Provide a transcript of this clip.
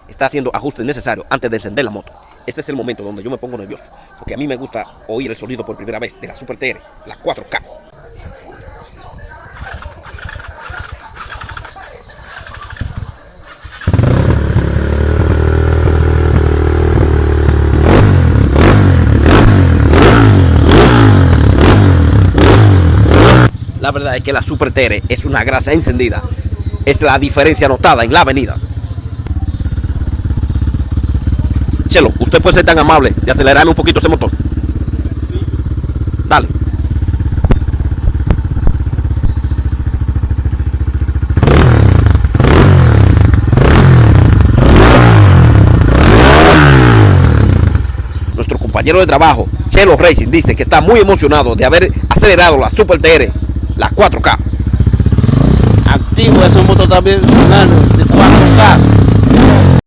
está haciendo ajustes necesarios antes de encender la moto. Este es el momento donde yo me pongo nervioso, porque a mí me gusta oír el sonido por primera vez de la Super TR, la 4K. La verdad es que la Super TR es una grasa encendida. Es la diferencia notada en la avenida. Chelo, usted puede ser tan amable de acelerarle un poquito ese motor. Dale. Nuestro compañero de trabajo, Chelo Racing, dice que está muy emocionado de haber acelerado la Super TR, la 4K. Activo, ese motor también sonando de 4K.